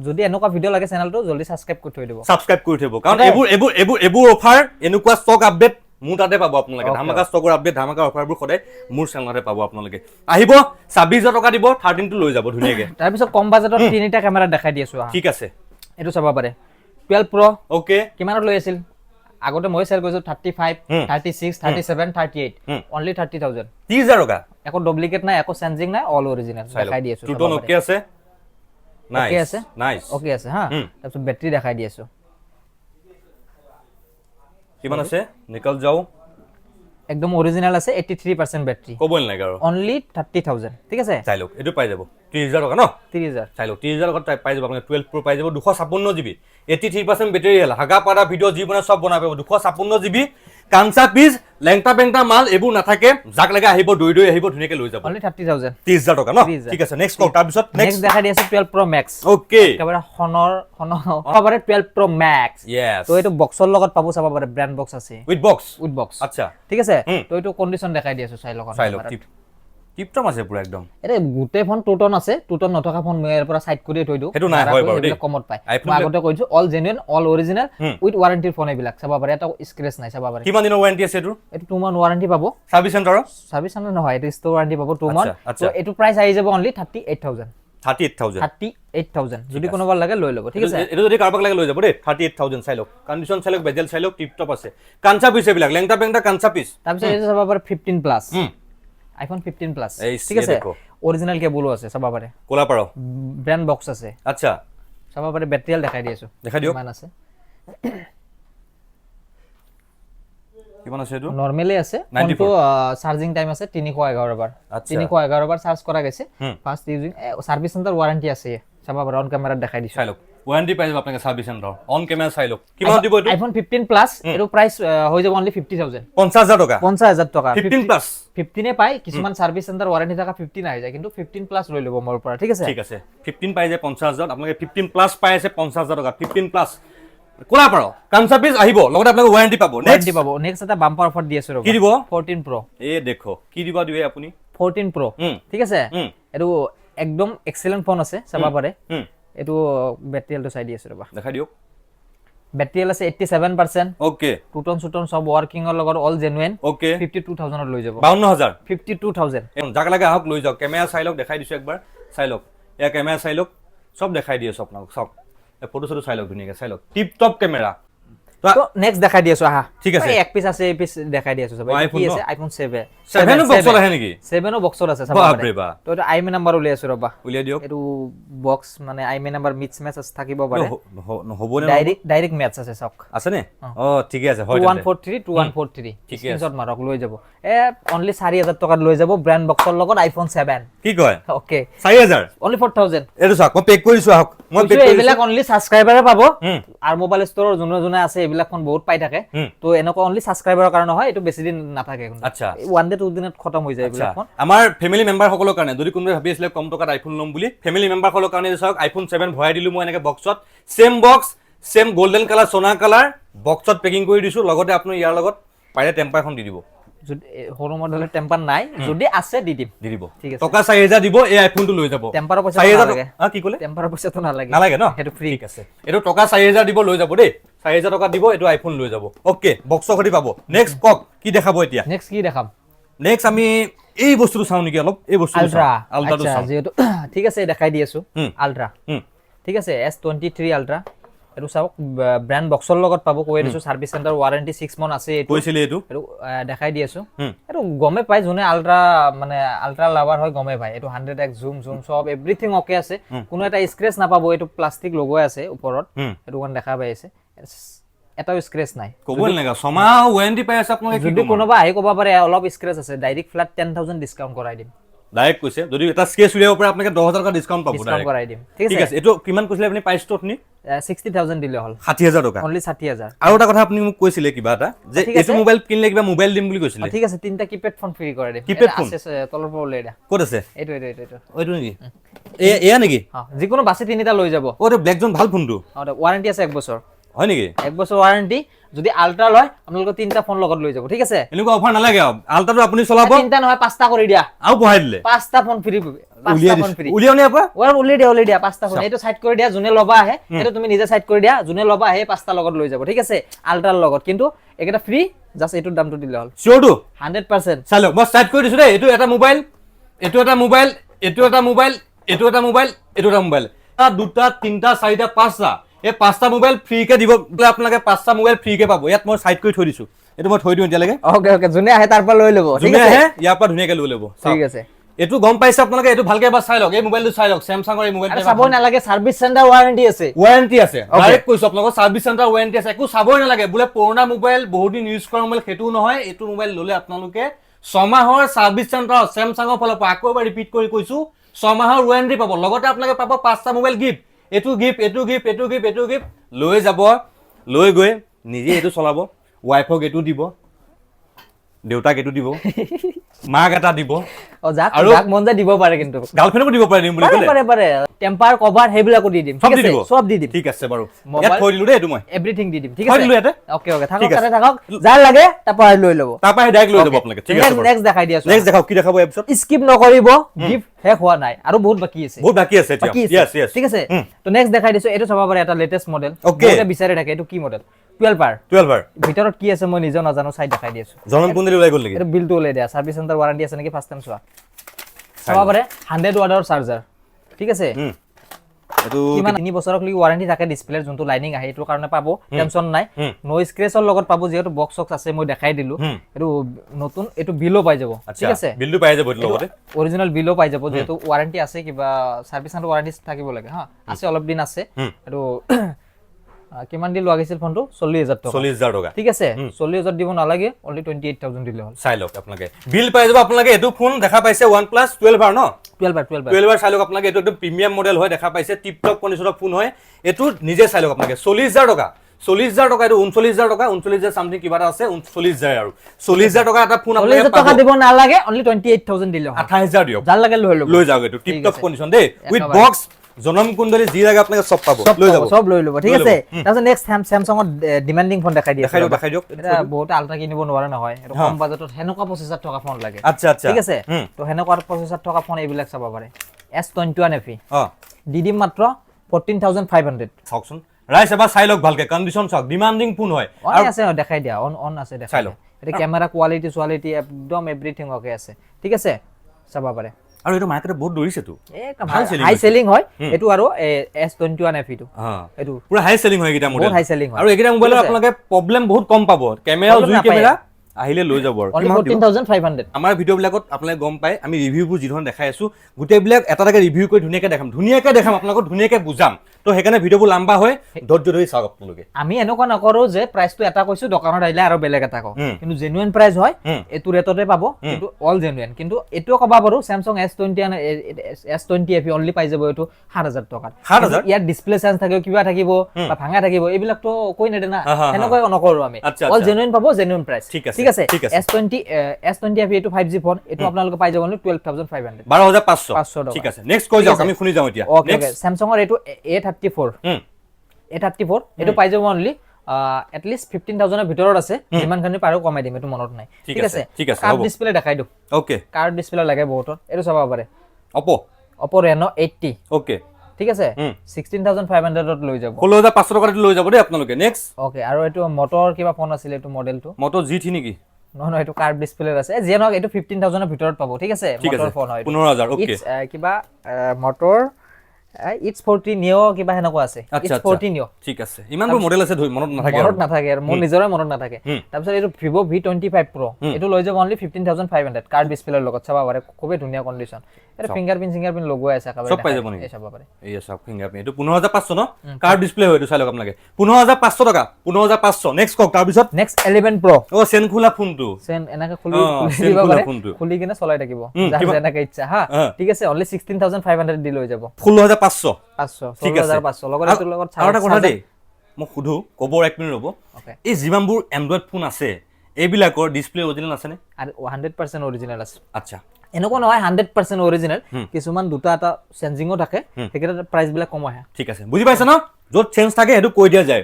যদি এনেকুৱা ভিডিও লাগে চেনেলটো জলদি সাবস্ক্ৰাইব কৰি থৈ দিব সাবস্ক্ৰাইব কৰি থব কাৰণ এবোৰ অফাৰ এনেকুৱা ষ্টক আপডেট মোৰ তাতে পাব আপোনালোকে ধামাকা ষ্টকৰ আপডেট ধামাকা অফাৰবোৰ সদায় মোৰ চেনেলতে পাব আপোনালোকে আহিব 26000 টকা দিব 13 টো লৈ যাব ধুনিয়াকে তাৰ পিছত কম বাজেটত তিনিটা কেমেৰা দেখাই দি আছো ঠিক আছে এটো চাবা পাৰে 12 Pro ওকে কিমানত লৈ আছিল আগতে মই সেল কৰিছো 35 36 37 38 অনলি 30000 30000 টকা একো ডুপ্লিকেট নাই একো চেঞ্জিং নাই অল অৰিজিনাল দেখাই দি আছো টুটন ওকে আছে নাইস নাইস ওকে আছে হা তাৰপিছত বেটাৰি দেখাই দি আছো কিমান আছে নিকল যাও একদম অৰিজিনাল আছে 83% ব্যাটাৰি কবল নাই আৰু অনলি 30000 ঠিক আছে চাই লওক এটো পাই যাব 30000 টকা ন 30000 চাই লওক 30000 টকা পাই যাব আপুনি 12 Pro পাই যাব 256 জিবি 83% ব্যাটাৰি হেল হাগা পাৰা ভিডিও জি বনা সব বনা পাব 256 জিবি কাঞ্চা পিচ লেংটা পেংটা মাল এইবোৰ নাথাকে যাক লাগে আহিব দৈ আহিব ধুনীয়াকে লৈ যাব অনলি 30000 30000 টকা ন ঠিক আছে নেক্সট কওক তাৰপিছত নেক্সট দেখাই দি আছে 12 Pro Max ওকে একেবাৰে হনৰ একেবাৰে 12 Pro Max yes তো এইটো বক্সৰ লগত পাব চাব পাৰে ব্ৰ্যান্ড বক্স আছে উইথ বক্স আচ্ছা ঠিক আছে তো এইটো কন্ডিশন দেখাই দি আছো চাই লওক টিপটপ আছে পুৰা একদম এৰে গুটে ফোন টুটন আছে টুটন নথকা ফোন মই ইয়াৰ পৰা সাইড কৰি থৈ দিও হেতু নাই হয় বাৰু দেই কমত পায় মই আগতে কৈছো all genuine all original with warranty phone এইবিলাক চাব পাৰে এটা স্ক্ৰেচ নাই চাব পাৰে কিমান দিনৰ ওয়াৰেন্টি আছে এটো 2 মান্থ ওয়াৰেন্টি পাব সাৰ্ভিস চেণ্টাৰ নহয় এটো ষ্টৰ ওয়াৰেন্টি পাব 2 মান্থ তো এটো প্ৰাইস আহি যাব অনলি 38000 যদি কোনোবা লাগে লৈ লব ঠিক আছে এটো যদি কাৰোবাক লাগে লৈ যাব দেই 38000 চাই লওক কন্ডিশন চাই লওক বেজেল চাই লওক টিপটপ আছে কাঞ্চা পিচ এইবিলাক লেংটা পেংটা কাঞ্চা পিচ তাৰপিছত এটো চাব পাৰে 15 প্লাস iPhone 15 প্লাস ঠিক আছে অৰিজিনাল কেবলও আছে চাব পাৰে কোলা পাৰো ব্ৰ্যান্ড বক্স আছে আচ্ছা চাব পাৰে ব্যাটাৰিয়াল দেখাই দি আছো দেখাই দিও কিমান আছে কিমান আছে এটো নরমালি আছে কিন্তু চার্জিং টাইম আছে 311 বার 311 বার চার্জ করা গেছে fast using service centre warranty আছে চাব পাৰে অন ক্যামেরা দেখাই দিছো চাই লওক ওয়ারেন্টি পাই যাব আপোনাক সার্ভিস সেন্টার অন ক্যামেরা চাই লওক কিমান দিব এটো iPhone 15 প্লাস এটো প্রাইস হৈ যাব অনলি 50000 50000 টাকা 50000 টাকা 15 প্লাস 15 এ পাই কিছুমান সার্ভিস সেন্টার ওয়ারেন্টি থাকা 15 আহি যায় কিন্তু 15 প্লাস লৈ লব মোৰ পৰা ঠিক আছে 15 পাই যায় 50000 আপোনাক 15 প্লাস পাই আছে 50000 টাকা 15 প্লাস কোলা পাৰো কাঞ্চা পিস আহিব লগত আপোনাক ওয়াৰেন্টি পাব নেক্সট এটা বাম্পাৰ অফাৰ দি আছে কি দিব 14 Pro এ দেখো কি দিবা দিবে আপুনি 14 Pro ঠিক আছে এটো একদম এক্সেলেন্ট ফোন আছে চাব পাৰে এটো ব্যাটাৰিয়ালটো চাই দি আছে ৰবা দেখাই দিও ব্যাটারিয়াল আছে 87% ওকে টুটন সুটন সব ওয়ার্কিং এর লগত অল জেনুইন ওকে 52000 ত লৈ যাব 52000 52000 জাক লাগে আহক লৈ যাওক ক্যামেরা চাই লওক দেখাই দিছো একবাৰ চাই লওক এয়া ক্যামেরা চাই লওক সব দেখাই দিছো আপোনাক সব এই ফটো চাই লওক ধুনীয়াকৈ চাই লওক টিপ টপ ক্যামেরা তো নেক্সট দেখাই দি আছো আহা ঠিক আছে এক পিস আছে এই পিস দেখাই দি আছো সব কি আছে iPhone 7 7 বক্সৰ আহে নেকি 7 বক্সৰ আছে চাব বাপৰে বা তো এটা আইএমএ নাম্বাৰ উলিয়াই আছো ৰবা উলিয়াই দিওক এটো বক্স মানে আইএমএ নাম্বাৰ মিক্স ম্যাচ থাকিব পাৰে হবনে ডাইৰেক্ট ম্যাচ আছে সব আছে নে ও ঠিক আছে হয় 2143 স্ক্রিনশট মাৰক লৈ যাব এ অনলি 4000 টকা লৈ যাব ব্ৰ্যান্ড বক্সৰ লগত iPhone 7 কি কয় ওকে 4000 অনলি 4000 এটো চাক মই পেক কৰিছো আহক মই পেক কৰিছো এইবিলাক অনলি সাবস্ক্ৰাইবাৰে পাব আৰু মোবাইল ষ্টৰৰ যোনে আছে এইবিলাক ফোন বহুত পাই থাকে তো এনেকুৱা অনলি সাবস্ক্ৰাইবাৰৰ কাৰণে হয় এটো বেছি দিন নাথাকে আচ্ছা ওয়ান ডে টু দিনত খতম হৈ যায় এইবিলাক ফোন আমাৰ ফ্যামিলি মেম্বাৰ সকলৰ কাৰণে যদি কোনোবাই ভাবি আছিল কম টকাত আইফোন ল'ম বুলি ফ্যামিলি মেম্বাৰ সকলৰ কাৰণে চাওক iPhone 7 ভৰাই দিলো মই এনেকে বক্সত same box same golden colour সোনা কালাৰ বক্সত পেকিং কৰি দিছো লগতে আপুনি ইয়াৰ লগত পাইলে টেম্পাৰ এখন দি দিব যদি হৰো মডেলৰ টেম্পাৰ নাই যদি আছে দি দিব ঠিক আছে টকা 4000 দিব এই আইফোনটো লৈ যাব টেম্পাৰৰ পইচা নালাগে কি ক'লে টেম্পাৰৰ পইচাটো নালাগে নালাগে ন এটো ফ্ৰী ঠিক আছে এটো টকা 4000 দিব লৈ যাব দেই 4000 টকা দিব এটো আইফোন লৈ যাব ওকে বক্সৰ সৈতে পাব নেক্সট কক কি দেখাব এতিয়া নেক্সট কি দেখাম নেক্সট আমি এই বস্তুটো চাও নেকি অলপ এই বস্তুটো আলট্ৰাটো চাও যেটো ঠিক আছে দেখাই দি আছো আলট্ৰা ঠিক আছে S23 আলট্ৰা এটো চাওক ব্ৰ্যান্ড বক্সৰ লগত পাব কৈ দিছো সার্ভিস সেন্টার ওয়ারেন্টি 6 মান্থ আছে এটো কৈছিলে এটো দেখাই দি আছো এটো গমে পাই জুনে আলট্ৰা মানে আলট্ৰা লাভার হয় গমে পাই এটো 100x জুম সব এভরিথিং ওকে আছে কোনো এটা স্ক্র্যাচ না পাবো এটো প্লাস্টিক লোগো আছে ওপৰত এটো কোন দেখা পাই আছে এটাও স্ক্র্যাচ নাই কবল নেগা সমা ওয়ারেন্টি পাই আছে আপোনাক যদি কোনোবা আহি কবা পাৰে অলপ স্ক্ৰ্যাচ আছে ডাইৰেক্ট ফ্ল্যাট 10000 ডিসকাউন্ট কৰাই দিম ডাইৰেক্ট কৈছে যদি এটা স্কেচ উলিয়াব পাৰে আপোনাক 10000 টকা ডিসকাউন্ট পাব ডাইৰেক্ট কৰাই দিম ঠিক আছে এটো কিমান কৈছিলে আপুনি প্ৰাইসটো আপুনি 60000 দিলে হল 60000 টকা অনলি 60000 আৰু এটা কথা আপুনি মোক কৈছিলে কিবা এটা যে এটো মোবাইল কিনলে কিবা মোবাইল দিম বুলি কৈছিলে ঠিক আছে তিনটা কিপ্যাড ফোন ফ্রি করে দিম কিপ্যাড ফোন আছে তলৰ পৰা উলাই দা ক'ত আছে এইটো ওইটো নেকি এয়া নেকি যিকোনো বাসে তিনিটা লৈ যাব ওটো ব্ল্যাক জন ভাল ফোনটো ওয়ারেন্টি আছে 1 বছৰ হয় নেকি 1 বছৰ ওয়াৰেন্টি যদি আলট্ৰা লয় আপোনালোক তিনটা ফোন লগত লৈ যাব ঠিক আছে এনেকুৱা অফাৰ নালাগে আলট্ৰাটো আপুনি চলাব তিনটা নহয় পাঁচটা কৰি দিয়া আৰু বহাই দিলে পাঁচটা ফোন ফ্ৰি পাঁচটা ফোন ফ্ৰি উলিয়াওনে আপা উলিয়াই দিয়া পাঁচটা ফোন এইটো সাইড কৰি দিয়া যোনে লবা আহে এটা তুমি নিজে সাইড কৰি দিয়া যোনে লবা আহে পাঁচটা লগত লৈ যাব ঠিক আছে আলট্ৰাৰ লগত কিন্তু এটা ফ্ৰি জাস্ট এইটোৰ দামটো দিলে হল শিওৰ টু 100% চালো মই সাইড কৰি দিছো দেই এইটো এটা মোবাইল এইটো এটা মোবাইল এইটো এটা মোবাইল এইটো এটা মোবাইল এইটো এটা মোবাইল দুটা তিনটা চাৰিটা পাঁচটা এই পাঁচটা মোবাইল ফ্রি কে দিব আপোনালোকে পাঁচটা মোবাইল ফ্রি কে পাব ইয়াত মই সাইড কৰি থৈ দিছো এটো মই থৈ দিও এতিয়া লাগে ওকে যোনে আহে তাৰ পৰা লৈ লব ঠিক যোনে আছে আহে ইয়াৰ পৰা ধুনীয়াকে লৈ লব ঠিক আছে এটো গম পাইছে আপোনালোকে এটো ভালকে এবাৰ চাই লওক এই মোবাইলটো চাই লওক স্যামসাঙৰ এই মোবাইলটো চাবই নালাগে সাৰ্ভিস সেন্টাৰ ওয়াৰেন্টি আছে ডাইৰেক্ট কৈছো আপোনালোকৰ সাৰ্ভিস চেণ্টাৰ ওয়াৰেন্টি আছে একো চাবই নালাগে বোলে পুৰণা মোবাইল বহুত দিন ইউজ কৰা মোবাইল হেতু নহয় এটো মোবাইল ললে আপোনালোকে 6 মাহৰ সাৰ্ভিস চেণ্টাৰ স্যামসাঙৰ ফালৰ পৰা আকৌ এবাৰ ৰিপিট কৰি কৈছো 6 মাহৰ ওয়াৰেন্টি পাব লগতে আপোনালোকে পাব পাঁচটা মোবাইল গিফট এটো গিফট এটো গিফট এটো গিফট এটো গিফট লৈ যাব লৈ গৈ নিজে এটো চলাব ওয়াইফক এটো দিব দেউতাক এইটো দিব মাক এটা দিব ও যাক যাক মন যায় দিব পাৰে কিন্তু গাৰ্লফ্ৰেণ্ডকো দিব পাৰে দিম বুলি ক'লে পাৰে পাৰে টেম্পাৰ কভাৰ হেবিলাকো দি দিম সব দি দিব সব দি দিম ঠিক আছে বাৰু ইয়াত থৈ দিলো দেই এইটো মই এভৰিথিং দি দিম ঠিক থৈ আছে দিলো ইয়াতে ওকে ওকে থাকক তাতে থাকক যাৰ লাগে তাৰপৰা লৈ ল'ব তাৰপৰা ডাইৰেক্ট লৈ যাব আপোনালোকে ঠিক আছে নেক্সট দেখাই দি আছো নেক্সট দেখাও কি দেখাব এপিসোড স্কিপ নকৰিব গিফট শেষ হোৱা নাই আৰু বহুত বাকি আছে বহুত বাকি আছে এতিয়া ইয়েস ইয়েস ঠিক আছে তো নেক্সট দেখাই দিছো এইটো চাব পাৰে এটা লেটেস্ট মডেল Okay. বহুতে বিচাৰি থাকে এইটো কি মডেল 12 পাৰ ভিতৰত কি আছে মই নিজে নাজানো চাই দেখাই দি আছো জনম কোনদিন ওলাই গ'ল নেকি এইটো বিলটো ওলাই দিয়া সাৰ্ভিস চেণ্টাৰ ওয়াৰেন্টি আছে নেকি ফাৰ্ষ্ট টাইম চোৱা চাব পাৰে 100 ওয়াটৰ চাৰ্জাৰ ঠিক আছে এইটো কিমান 3 বছৰক লাগি ওয়াৰেন্টি থাকে ডিসপ্লেৰ যোনটো লাইনিং আহে এইটোৰ কাৰণে পাবো টেনচন নাই নো স্ক্ৰেচৰ লগত পাবো যেহেতু বক্স বক্স আছে মই দেখাই দিলো এইটো নতুন এইটো বিলো পাই যাব ঠিক আছে বিলটো পাই যাব লগতে অৰিজিনাল বিলো পাই যাব যেহেতু ওয়াৰেন্টি আছে কিবা সাৰ্ভিস চেণ্টাৰ ওয়াৰেন্টি থাকিব লাগে হা আছে অলপ দিন আছে এইটো কিমান দি লোৱা গৈছিল ফোনটো 40000 টকা 40000 টকা ঠিক আছে 40000 দিব নালাগে অনলি 28000 দিলে হ'ল চাই লওক আপোনালোকে বিল পাই যাব আপোনালোকে এটো ফোন দেখা পাইছে OnePlus 12 বাৰ ন 12 বাৰ চাই লওক আপোনালোকে এটো একদম প্ৰিমিয়াম মডেল হয় দেখা পাইছে টিপ টপ কণ্ডিচনৰ ফোন হয় এটো নিজে চাই লওক আপোনালোকে 40000 টকা 40000 টকা এটো 39000 টকা 39000 সামথিং কিবা আছে 40000 আৰু 40000 টকা এটা ফোন আপোনালোকে 40000 টকা দিব নালাগে অনলি 28000 দিলে হ'ল 28000 দিয়ক যাৰ লাগে লৈ ল'ব লৈ যাওক এটো টিপ টপ কণ্ডিচন দেই উইথ বক্স জনম কুণ্ডলী যি লাগে আপোনালোকে সব পাব লৈ যাব সব লৈ ল'ব ঠিক আছে তাৰপিছত নেক্সট স্যামসাঙৰ ডিমান্ডিং ফোন দেখাই দিছো দেখাই দিয়ক এটা বহুত আল্ট্ৰা কিনিব নোৱাৰে নহয় এটা কম বাজেটত হেনকা প্ৰচেছৰ থকা ফোন লাগে আচ্ছা আচ্ছা ঠিক আছে তো হেনকা প্ৰচেছৰ থকা ফোন এইবিলাক চাব পাৰে S21 FE দি দিম মাত্ৰ 14500 চাওকচোন ৰাইস এবাৰ চাই লওক ভালকে কণ্ডিচন চাওক ডিমান্ডিং ফোন হয় আৰু আছে দেখাই দিয়া অন আছে দেখাই লওক এটা ক্যামেৰা কোৱালিটি একদম এভৰিথিং ওকে আছে ঠিক আছে চাব পাৰে আৰু এটো মাৰ্কেটে বহুত দৌৰিছে তো হাই সেলিং হয় এটো আৰু S21 FE টো এটো পুৰা হাই সেলিং হয় গিটা মডেল বহুত হাই সেলিং হয় আৰু এগিটা মোবাইলৰ আপোনালোকে প্ৰবলেম বহুত কম পাব ক্যামেৰা জুই ক্যামেৰা আহিলে লৈ যাব আৰু 14500 আমাৰ ভিডিও বিলাকত আপোনালোকে গম পায় আমি ৰিভিউবোৰ যি ধৰণ দেখাই আছো গোটেই বিলাক এটা এটা ৰিভিউ কৰি ধুনিয়াকে দেখাম আপোনালোকক ধুনিয়াকে বুজাম তো হেকানে ভিডিওবোৰ লম্বা হয় ধৈৰ্য ধৰি চাওক আপোনালোকে আমি এনেকুৱা নকৰো যে প্ৰাইসটো এটা কৈছো দোকানত আহিলে আৰু বেলেগ এটা কও কিন্তু জেনুইন প্ৰাইস হয় এটো ৰেটতে পাব কিন্তু অল জেনুইন কিন্তু এটো কবা পাৰো Samsung S20 FE অনলি পাই যাব এটো 7000 টকা 7000 ইয়াৰ ডিসপ্লে চেঞ্জ থাকিব কিবা থাকিব বা ভাঙা থাকিব এইবিলাক তো কই নেদে না এনেকুৱা নকৰো আমি অল জেনুইন পাব জেনুইন প্ৰাইস ঠিক আছে S20 FE এটো 5G ফোন এটো আপোনালোকে পাই যাব 12500 12500 ঠিক আছে নেক্সট কই যাওক আমি শুনি যাও এতিয়া নেক্সট Samsungৰ এটো A34 এটো পাই যাব অনলি at least 15000 এৰ ভিতৰত আছে যিমান খানি পাৰো কমাই দিম এটো মনত নাই ঠিক আছে কাৰ্ড ডিসপ্লে দেখাই দিও ওকে কাৰ্ড ডিসপ্লে লাগে বহুত এটো চাব পাৰে Oppo Reno 80 ওকে ঠিক আছে 16500 ত লৈ যাব 16500 টকাত লৈ যাব দেই আপোনালোকে নেক্সট ওকে আৰু এটো মোটৰ কিবা ফোন আছিল এটো মডেলটো মোটৰ G3 নেকি নহয় এটো কাৰ্ড ডিসপ্লে আছে যেনক এটো 15000 এৰ ভিতৰত পাব ঠিক আছে মোটৰ ফোন হয় 15000 ওকে কিবা মোটৰ It's 40 Neo কিবা হেনকো আছে It's 40 Neo ঠিক আছে ইমানবোৰ মডেল আছে মনত নাথাকে আৰু মোৰ নিজৰে মনত নাথাকে তাৰপিছত এটো Vivo V25 Pro এটো লৈ যাব অনলি 15500 কাৰ্ড ডিসপ্লেৰ লগত চাবা পাৰে খুবে ধুনিয়া কন্ডিশন এটা ফিংগাৰপ্ৰিন্ট লগোৱা আছে একেবাৰে সব পাই যাব নেকি চাবা পাৰে এই সব ফিংগাৰপ্ৰিন্ট এটো 15500 ন কাৰ্ড ডিসপ্লে হয় এটো চাই লওক আপোনালোকে 15500 টকা 15500 নেক্সট কক তাৰ পিছত নেক্সট 11 Pro ও সেন খোলা ফোনটো সেন এনেকা খুলি দিব পাৰে খুলি কিনে চলাই থাকিব যাৰ এনেকা ইচ্ছা হা ঠিক আছে অনলি 16500 দি লৈ যাব 16500 লগত এটো লগত আৰু এটা কথা দেই মই খুদু কব 1 মিনিট ৰব এই জিমামবোৰ এন্ড্ৰইড ফোন আছে এইবিলাকৰ ডিসপ্লে অৰিজিনাল আছে নে আৰু 100% অৰিজিনাল আছে আচ্ছা এনেকুৱা নহয় 100% অৰিজিনাল কিছুমান দুটা এটা চেঞ্জিংও থাকে হেকেটা প্ৰাইস বিলাক কম আহে ঠিক আছে বুজি পাইছা ন যত চেঞ্জ থাকে এটো কৈ দিয়া যায়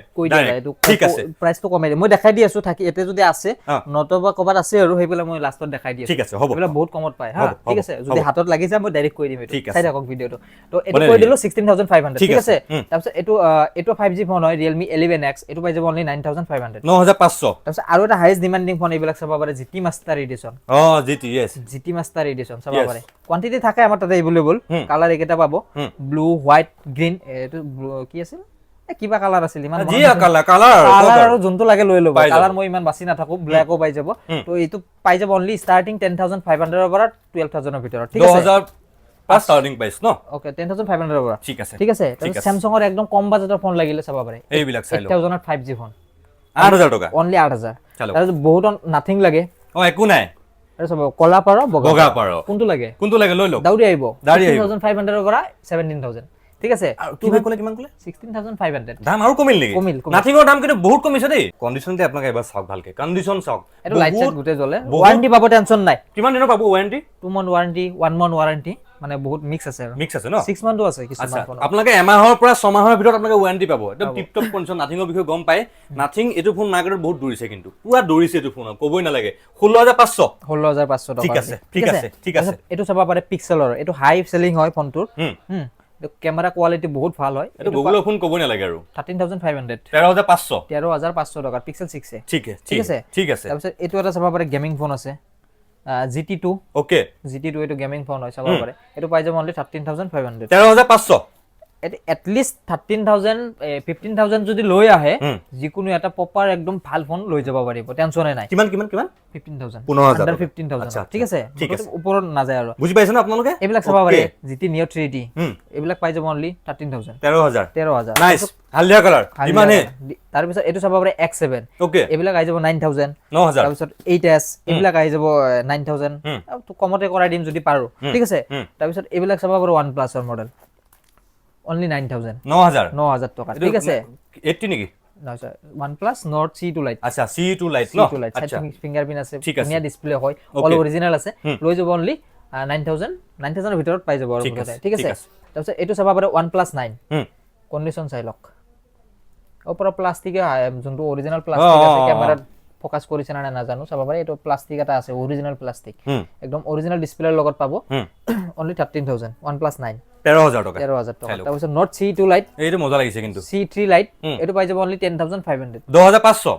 ঠিক আছে প্ৰাইসটো কমাই দি মই দেখাই দি আছো থাকি এতে যদি আছে নতবা কবাত আছে আৰু হেইবেলা মই লাষ্টত দেখাই দি আছো ঠিক আছে হ'ব হেইবেলা বহুত কমত পায় হা ঠিক আছে যদি হাতত লাগি যায় মই ডাইৰেক্ট কৈ দিম এটো চাই থাকক ভিডিওটো তো এটো কৈ দিলো 16500 ঠিক আছে তাৰপিছত এটো 5G ফোন হয় Realme 11X এটো পাই যাব অনলি 9500 তাৰপিছত আৰু এটা হাইয়েস্ট ডিমান্ডিং ফোন এইবিলাক চাব পাৰে GT Master Edition GT yes GT Master Edition চাব পাৰে কোয়ান্টিটি থাকে আমাৰ তাতে अवेलेबल কালাৰ একেটা পাব ব্লু হোৱাইট গ্ৰীন এটো কি আছিল কিবা কালাৰ আছিল ইমান জি কালাৰ আৰু যোনটো লাগে লৈ ল'ব কালাৰ মই ইমান বাছি না থাকো ব্ল্যাকও পাই যাব তো এইটো পাই যাব অনলি স্টাৰ্টিং 10500 ৰ পৰা 12000 ৰ ভিতৰত ঠিক আছে 2000 পাস স্টাৰ্টিং প্ৰাইস ন ওকে 10500 ৰ পৰা ঠিক আছে তাৰপিছত Samsung ৰ একদম কম বাজেটৰ ফোন লাগিলে চাব পাৰে এইবিলাক চাই লও 8000 ৰ 5G ফোন 8000 টকা অনলি 8000 তাৰপিছত বহুত নাথিং লাগে একো নাই আৰু চাব কলা পাৰ বগা পাৰ কোনটো লাগে লৈ লওক দাউৰি আহিব 13500 ৰ পৰা 17000 ঠিক আছে কিমান ক'লে 16500 দাম আৰু কমিল নেকি কমিল নাথিঙৰ দাম কিন্তু বহুত কমিছে দেই কণ্ডিশ্যনতে আপোনাক এবাৰ চাওক ভালকে কণ্ডিশ্যন চাওক এটো লাইট সেট গুটে জ্বলে ওয়াৰেন্টি পাব টেনচন নাই কিমান দিনৰ পাব warranty 2 month warranty 1 month warranty মানে বহুত মিক্স আছে ন 6 monthও আছে কিছুমান ফোন আপোনালোকে এমাহৰ পৰা 6 মাহৰ ভিতৰত আপোনালোকে ওয়াৰেন্টি পাব একদম টিপ টপ কণ্ডিশ্যন নাথিঙৰ বিষয়ে গম পায় নাথিং এটো ফোন মাৰ্কেটত বহুত দৌৰিছে কিন্তু পুৰা দৌৰিছে এটো ফোন কবই নালাগে 16500 টকা ঠিক আছে এটো চাবা পাৰে পিক্সেলৰ এটো হাই সেলিং হয় ফোনটোৰ ক্যামেৰা কোৱালিটি বহুত ভাল হয় এটো গুগলৰ ফোন কবই নালাগে আৰু 13500 13500 টকা পিক্সেল 6 ঠিক আছে তাৰপিছত এটো এটা চাবা পাৰে গেমিং ফোন আছে GT2 ওকে GT2 এটো গেমিং ফোন হয় চাবা পাৰে এটো পাই যাব অনলি 13500 13500 at least 13000 15000 যদি লৈ আহে যিকোনো এটা প্ৰপাৰ একদম ভাল ফোন লৈ যাব পাৰিব টেনচনে নাই কিমান 15000 15000 under 15000 ঠিক আছে ওপৰত না যায় আৰু বুজি পাইছেনে আপোনালোকে এইবিলাক চাবা পাৰে GT Neo 3D এইবিলাক পাই যাব অনলি 13000 নাইস হালদিয়া কালাৰ ইমান হে তাৰ পিছত এটো চাবা পাৰে X7 ওকে এইবিলাক আই যাব 9000 তাৰ পিছত 8s এইবিলাক আই যাব 9000 তো কমতে কৰাই দিম যদি পাৰো ঠিক আছে তাৰ পিছত এইবিলাক চাবা পাৰে OnePlus ৰ মডেল only 9000 টকা ঠিক আছে 80 নেকি না sir OnePlus Nord C2 Lite আচ্ছা C2 Lite ন আচ্ছা ফিঙ্গারপ্রিন্ট আছে ধুনিয়া ডিসপ্লে হয় অল অরিজিনাল আছে লৈ যাব only 9000 এর ভিতৰত পাই যাব আৰু ঠিক আছে তাৰপিছত এটো চাবা পাৰে OnePlus 9 কন্ডিশন চাই লক ওপৰ প্লাষ্টিক যোনটো অৰিজিনাল প্লাষ্টিক আছে ক্যামেৰা ফোকাস কৰিছে না নাজানো চাবা পাৰে এটো প্লাষ্টিক এটা আছে অৰিজিনাল প্লাষ্টিক একদম অৰিজিনাল ডিসপ্লেৰ লগত পাব only 13000 OnePlus 9 13000 টকা তাৰপিছত Nord C2 Lite এইটো মজা লাগিছে কিন্তু C3 Lite এটো পাই যাব only 10500 10500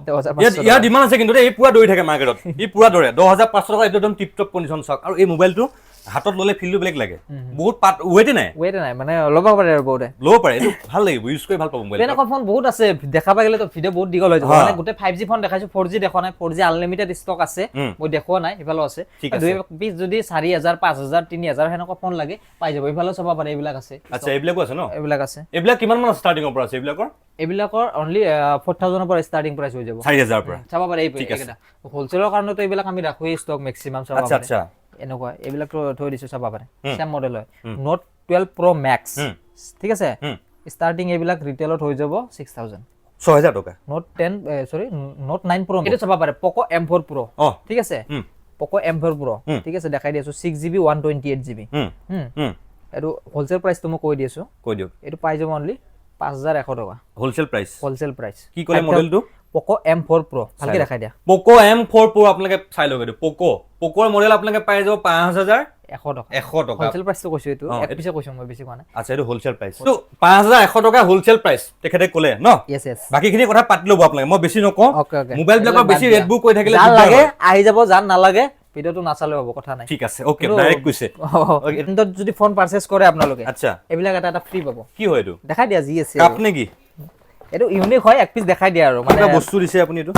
ইয়াৰ ডিমান্ড আছে কিন্তু এই পুৰা দৌৰি থাকে মাৰ্কেটত এই পুৰা দৌৰে 10500 টকা একদম টিপ টপ কন্ডিশন চাওক আৰু এই মোবাইলটো হাতত ললে ফিলটো বেলেগ লাগে বহুত ওয়েট নাই মানে ল'ব পাৰে আৰু বহুতে ল'ব পাৰে এইটো ভাল লাগিব ইউজ কৰি ভাল পাব মোবাইল এনেকুৱা ফোন বহুত আছে দেখা পাইলে তো ভিডিও বহুত দীঘল হৈ যাব মানে গোটে 5G ফোন দেখাইছো 4G দেখো নাই 4G আনলিমিটেড ষ্টক আছে মই দেখো নাই ইফালো আছে দুই পিস যদি 4000 5000 3000 হেনকা ফোন লাগে পাই যাব ইফালো চাবা পাৰে এইবিলাক আছে আচ্ছা এইবিলাকো আছে ন এইবিলাক আছে এইবিলাক কিমান মান স্টাৰ্টিং ৰ পৰা আছে এইবিলাকৰ অনলি 4000 ৰ পৰা স্টাৰ্টিং প্ৰাইস হৈ যাব 4000 পৰা চাবা পাৰে এইটা হোলসেলৰ কাৰণে তো এইবিলাক আমি ৰাখোই ষ্টক ম্যাক্সিমাম চাবা পাৰে আচ্ছা এনেকুৱা এইবিলাক তো থৈ দিছো চাবা পাৰে সেম মডেল হয় Note 12 Pro Max ঠিক আছে স্টাৰ্টিং এইবিলাক ৰিটেলত হৈ যাব 6000 টকা Note 10 Note 9 Pro এটা চাবা পাৰে Poco M4 Pro ঠিক আছে Poco M4 Pro ঠিক আছে দেখাই দিছো 6GB 128GB এটো হোলসেল প্ৰাইস তুমি কৈ দিছো এটো পাই যাব অনলি 5100 টকা হোলসেল প্ৰাইস কি কলে মডেলটো Poco M4 Pro ভালকে দেখাই দিয়া Poco M4 Pro আপোনালোকে চাই লগে Pocoৰ মডেল আপোনালোকে পাই যাব 5100 টকা হোলসেল প্ৰাইস তো কৈছো এটো এক পিছে কৈছো মই বেছি কোৱা নাই আচ্ছা এটো হোলসেল প্ৰাইস তো 5100 টকা হোলসেল প্ৰাইস তেখেতে ক'লে ন यस বাকিখিনি কথা পাতি ল'ব আপোনালোকে মই বেছি নকওঁ মোবাইল বিলাকৰ বেছি ৰেড বুক কৈ থাকিলে জান লাগে আহি যাব জান নালাগে ভিডিওটো নাচালে হ'ব কথা নাই ঠিক আছে ওকে ডাইৰেক্ট কৈছে কিন্তু যদি ফোন পাৰচেজ কৰে আপোনালোকে আচ্ছা এইবিলাক এটা ফ্ৰী পাব কি হয় এটো দেখাই দিয়া জি আছে কাপ নেকি এটো ইউনিক হয় এক পিস দেখাই দিয়া আৰু মানে বস্তু দিছে আপুনি এটো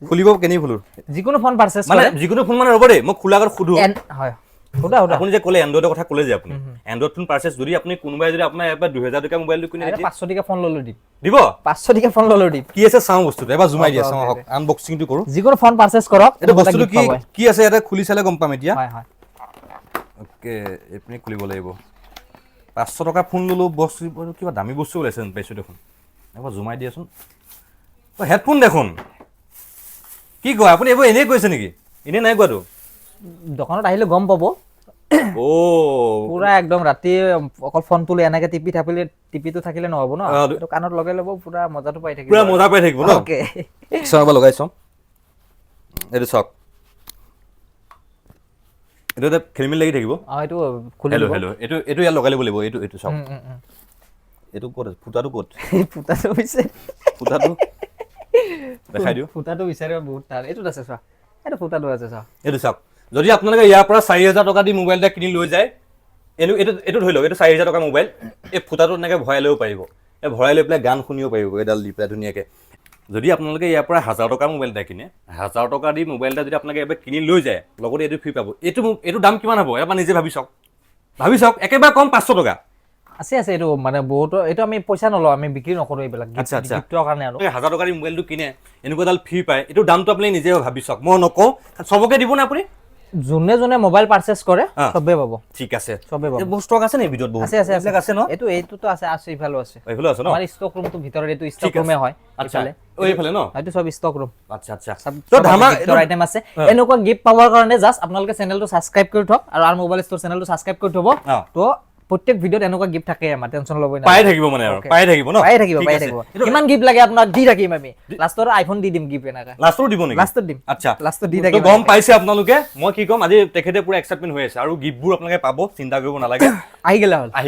খুলিব কেনি খুলুৰ যিকোনো ফোন পাৰচেজ মানে যিকোনো ফোন মানে ৰব দে মই খুলাগৰ খুদু হয় খুদা আপুনি যে ক'লে এন্ড্ৰইডৰ কথা ক'লে যে আপুনি এন্ড্ৰইড ফোন পাৰচেজ যদি আপুনি কোনোবাই যদি আপোনাৰ এবাৰ 2000 টকা মোবাইলটো কিনে 500 টকা ফোন ললো দিব 500 টকা ফোন ললো কি আছে চাও বস্তুটো এবাৰ জুমাই দিয়া চাও হক আনবক্সিংটো কৰো যিকোনো ফোন পাৰচেজ কৰক এটা বস্তুটো কি আছে এটা খুলি চালে গম পাম এতিয়া হয় হয় ওকে আপুনি খুলিব লাগিব 500 টকা ফোন ললো বস্তু কিবা দামী বস্তু ওলাইছে পাইছো দেখোন এবাৰ জুমাই দিয়াচোন হেডফোন দেখোন কি কয় আপুনি এবাৰ এনে কৈছে নেকি এনে নাই কোৱাটো দোকানত আহিলে গম পাব ও পুরা একদম রাতে অকল ফোন তুলে এনেকে টিপিটো থাকিলে নহব ন তো কানত লগাই লব পুরা মজাটো পাই থাকিব পুরা মজা পাই থাকিব ন ওকে সব লগাইছো এটো সক এটো খেলমিল লাগি থাকিব এটো খুলি হেলো এটো ইয়া লগাই লব লাগিব এটো সক এটো কোড ফুটাটো হৈছে ফুটাটো দেখাই দিও ফুটাটো বিচাৰে বহুত তাৰ এটো আছে সা এটো ফুটাটো আছে সা এটো সক যদি আপোনালোকে ইয়াৰ পৰা 4000 টকা দি মোবাইল এটা কিনি লৈ যায় এটো ধৰি লওক এটো 4000 টকা মোবাইল এই ফুটাটো এনেকে ভৰাই লও পাৰিব এই ভৰাই লৈ পেলাই গান শুনিও পাৰিব এডাল দি পেলাই ধুনিয়াকে যদি আপোনালোকে ইয়াৰ পৰা 1000 টকা মোবাইল এটা কিনে 1000 টকা দি মোবাইল এটা যদি আপোনালোকে এবাৰ কিনি লৈ যায় লগতে এটো ফ্ৰী পাব এটো দাম কিমান হ'ব এবাৰ নিজে ভাবি চাওক একেবাৰে কম 500 টকা আছে এটো মানে বহুত এটো আমি পইচা নলও আমি বিক্ৰী নকৰো এইবিলাক গিফটৰ কাৰণে আৰু 1000 টকা দি মোবাইলটো কিনে এনেকুৱা এডাল ফ্ৰী পায় এটো দামটো আপুনি নিজে ভাবি চাওক মই নকওঁ সবকে দিব না আপুনি যোনে যোনে মোবাইল পারচেজ কৰে সবে পাব ঠিক আছে সবে পাব বহুত ষ্টক আছে নে ভিডিঅ'ত বহুত আছে আছে আছে ন এইটো তো আছে ইফালো আছে এইফালে আছে ন আমাৰ ষ্টক ৰুমটো ভিতৰত এইটো ষ্টক ৰুমে হয় আচ্ছা এইফালে ন এইটো সব ষ্টক ৰুম আচ্ছা আচ্ছা তো আইটেম আছে এনেকুৱা গিফট পাৱাৰ কাৰণে জাস্ট আপোনালোকে চেনেলটো সাবস্ক্ৰাইব কৰি থক আৰু আৰ মোবাইল ষ্টৰ চেনেলটো সাবস্ক্ৰাইব কৰি থব তো প্ৰত্যেক ভিডিঅ'ত এনেকুৱা গিফট থাকে আমাৰ টেনচন ল'বই না পাই থাকিব মানে আৰু পাই থাকিব ন পাই থাকিব কিমান গিফট লাগে আপোনাক দি থাকিম আমি লাষ্টৰ আইফোন দি দিম গিফট এনেকা লাষ্টৰ দিব নেকি লাষ্টৰ দিম আচ্ছা লাষ্টৰ দি থাকিম তো গম পাইছে আপোনালোকে মই কি কম আজি তেখেতে পুৰা এক্সাইটমেন্ট হৈ আছে আৰু গিফটবোৰ আপোনালোকে পাব চিন্তা কৰিব নালাগে আহি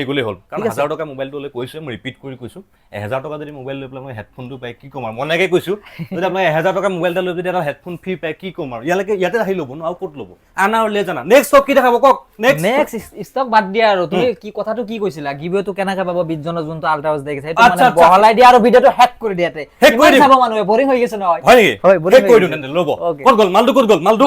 গ'লে হ'ল কাৰণ 1000 টকা মোবাইলটো লৈ কৈছো মই ৰিপিট কৰি কৈছো 1000 টকা যদি মোবাইল লৈ পেলাই মই হেডফোনটো পাই কি কম আৰু মই নাকে কৈছো যদি আপোনাক 1000 টকা মোবাইল এটা লৈ যদি এটা হেডফোন ফ্ৰী পাই কি কম আৰু ইয়াতে আহি ল'ব ন আৰু ক'ত ল'ব আনা আৰু লে জানা নেক্সট ষ্টক কি দেখাব কক নেক্সট ষ্টক বাদ দিয়া আৰু তুমি কি কথাটো কি কৈছিলা গিভৱেটো কেনেকৈ পাব 20 জনৰ যোনটো আল্ট্ৰা ওয়াচ দেখিছে সেইটো মানে বহলাই দিয়া আৰু ভিডিওটো হেক কৰি দিয়াতে হেক কৰি চাব মানুহে বৰিং হৈ গৈছে নহয় হয় নেকি হয় বৰিং কৰি দিও তেন্তে ল'ব ক'ত গ'ল মালটো ক'ত গ'ল মালটো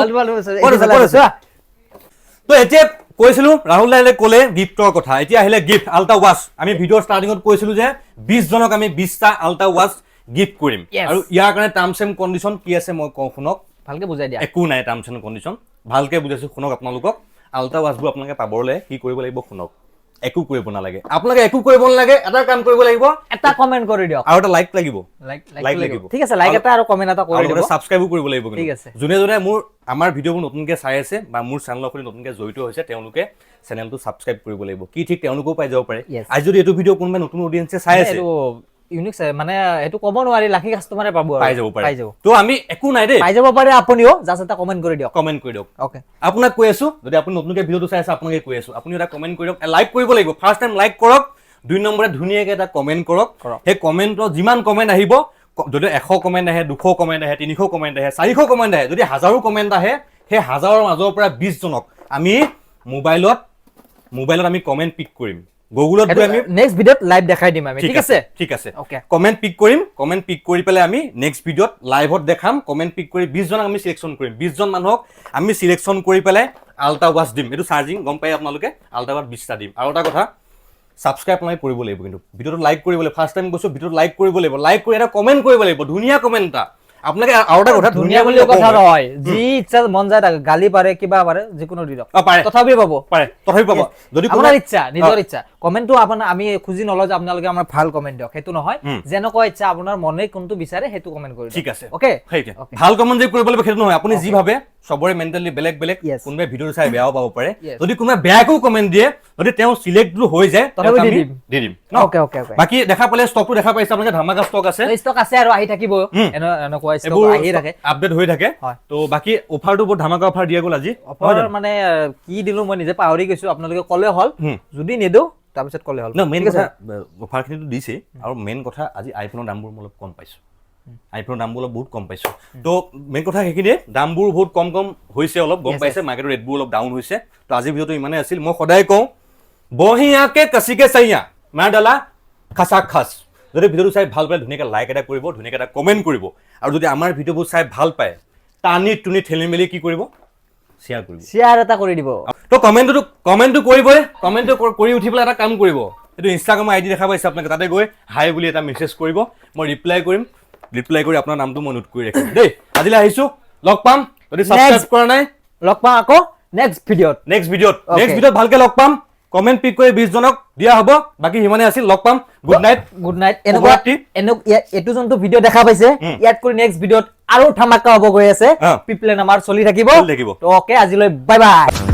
তো এতিয়া কৈছিলো ৰাহুল দাইলে ক'লে গিফটৰ কথা এতিয়া আহিলে গিফট আল্ট্ৰা ওয়াচ আমি ভিডিঅ ষ্টাৰ্টিঙত কৈছিলো যে 20 জনক আমি 20টা আল্ট্ৰা ওয়াচ গিফট কৰিম আৰু ইয়াৰ কাৰণে টাৰ্মছ এণ্ড কণ্ডিশ্যন কি আছে মই কওঁ শুনক ভালকে বুজাই দিয়া একো নাই টাৰ্মছ এণ্ড কণ্ডিশ্যন ভালকে বুজাইছো শুনক আপোনালোকক আল্ট্ৰা ওয়াচবোৰ আপোনালোকে পাবলে কি কৰিব লাগিব শুনক একো কৰিব নালাগে আপোনালোকে একো কৰিব নালাগে এটা কাম কৰিব লাগিব এটা কমেন্ট কৰি দিয়ক আৰু এটা লাইক লাগিব লাইক লাগিব ঠিক আছে লাইক এটা আৰু কমেন্ট এটা কৰি দিব সাবস্ক্ৰাইবো কৰিব লাগিব ঠিক আছে যোনে যোনে আমাৰ ভিডিঅ'বোৰ নতুনকে চাই আছে বা মোৰ চেনেলৰ সৈতে নতুনকে জড়িত হৈছে তেওঁলোকে চেনেলটো সাবস্ক্ৰাইব কৰিব লাগিব কি ঠিক তেওঁলোকেও পাই যাব পাৰে আজি যদি এইটো ভিডিঅ' কোনোবা নতুন অডিয়েন্সে চাই আছে ইউনিক মানে এটো ক'ব নোৱাৰি লাখি কাস্টমাৰে পাব আৰু পাই যাব তো আমি একো নাই দে পাই যাব পাৰে আপুনিও জাস্ট এটা কমেন্ট কৰি দিয়ক ওকে আপোনাক কৈ আছো যদি আপুনি নতুনকে ভিডিঅ'টো চাই আছে আপোনাক কৈ আছো আপুনি এটা কমেন্ট কৰি দিয়ক লাইক কৰিব লাগিব ফাৰ্স্ট টাইম লাইক কৰক দুই নম্বৰে ধুনীয়াকৈ এটা কমেন্ট কৰক সেই কমেন্টত যিমান কমেন্ট আহিব যদি 100 কমেন্ট আহে 200 কমেন্ট আহে 300 কমেন্ট আহে 400 কমেন্ট আহে যদি হাজাৰো কমেন্ট আহে সেই হাজাৰৰ মাজৰ পৰা 20 জনক আমি মোবাইলত আমি কমেন্ট পিক কৰিম গুগলত গৈ আমি নেক্সট ভিডিঅত লাইভ দেখাই দিম আমি ঠিক আছে ওকে কমেন্ট পিক কৰিম কমেন্ট পিক কৰি পেলাই আমি নেক্সট ভিডিঅত লাইভত দেখাম কমেন্ট পিক কৰি 20 জনক আমি সিলেকশন কৰিম 20 জন মানুহক আমি সিলেকশন কৰি পেলাই আল্ট্ৰা ওয়াচ দিম এটো চাৰ্জিং গম পাই আপোনালোকে আল্ট্ৰা ওয়াচ 20টা দিম আৰু এটা কথা সাবস্ক্ৰাইব নাই কৰিব লাগিব কিন্তু ভিডিঅটো লাইক কৰিব লাগিব ফাৰ্স্ট টাইম কৈছো ভিডিঅটো লাইক কৰিব লাগিব লাইক কৰি এটা কমেন্ট কৰিব লাগিব ধুনীয়া কমেন্ট এটা আপোনালোকে আৰু এটা কথা ধুনীয়া বুলি কথা নহয় যি ইচ্ছা মন যায় গালি পাৰে কিবা পাৰে যিকোনো দি দিয়ক তথাপি পাব যদি আপোনাৰ ইচ্ছা নিজৰ ইচ্ছা কমেন্টটো আপোনাৰ আমি খুজি নলওঁ যে আপোনালোকে আমাৰ ভাল কমেন্ট দিয়ক সেইটো নহয় যেনেকুৱা ইচ্ছা আপোনাৰ মনে কোনটো বিচাৰে সেইটো কমেন্ট কৰি ঠিক আছে ওকে ভাল কমেন্ট যে কৰিব লাগিব সেইটো নহয় আপুনি যি ভাবে সবৰে মেন্টালি বেলেগ বেলেগ কোনবে ভিডিঅ চাই বেয়াও পাব পাৰে যদি কোনবা বেয়াকো কমেন্ট দিয়ে যদি তেওঁ সিলেক্ট হৈ যায় তথাপি দি দিম ওকে বাকি দেখা পালে ষ্টকটো দেখা পাইছে আপোনালোকে ধামাকা ষ্টক আছে আৰু আহি থাকিব এনেকুৱা ষ্টক আহি থাকে আপডেট হৈ থাকে তো বাকি অফাৰটো বহুত ধামাকা অফাৰ দিয়া গ'ল আজি অফাৰ মানে কি দিলো মই নিজে পাহৰি গৈছো আপোনালোকে কলে হল যদি নেদো তাৰপিছত কলে হল না মেইন কথা অফাৰখিনিটো দিছে আৰু মেইন কথা আজি আইফোনৰ দামবোৰ মই অলপ কম পাইছো আইফোনৰ দামবোৰ অলপ বহুত কম পাইছো তো মেইন কথা সেইখিনি দামবোৰ বহুত কম হৈছে অলপ গম পাইছে মাৰ্কেটৰ ৰেটবোৰ অলপ ডাউন হৈছে তো আজি ভিডিঅ'টো ইমানে আছিল মই সদায় কওঁ বহিয়াকে কচিকে চাইয়া মাৰ ডালা খাসা খাস যদি ভিডিঅ'টো চাই ভাল পায় ধুনীয়াকৈ লাইক এটা কৰিব ধুনীয়াকৈ এটা কমেণ্ট কৰিব আৰু যদি আমাৰ ভিডিঅ'বোৰ চাই ভাল পায় টানি টুনি ঠেলি মেলি কি কৰিব শ্বেয়াৰ এটা কৰি দিব তো কমেণ্টটো কৰিবই কমেণ্টটো কৰি উঠি পেলাই এটা কাম কৰিব এইটো ইনষ্টাগ্ৰামৰ আইডি দেখা পাইছে আপোনালোকে তাতে গৈ হাই বুলি এটা মেছেজ কৰিব মই ৰিপ্লাই কৰি আপোনাৰ নামটো মই নোট কৰি ৰাখিম দেই আজিলৈ আহিছো লগ পাম যদি সাবস্ক্ৰাইব কৰা নাই লগ পাম আকৌ নেক্সট ভিডিঅ'ত ভালকে লগ পাম কমেন্ট পিক কৰি 20 জনক দিয়া হ'ব বাকি হিমানে আছিল লগ পাম গুড নাইট এটো যোনটো ভিডিঅ' দেখা পাইছে ইয়াত কৰি নেক্সট ভিডিঅ'ত আৰু ধামাকা হ'ব গৈ আছে পিপলে নামাৰ চলি থাকিব তো ওকে আজিলৈ বাই বাই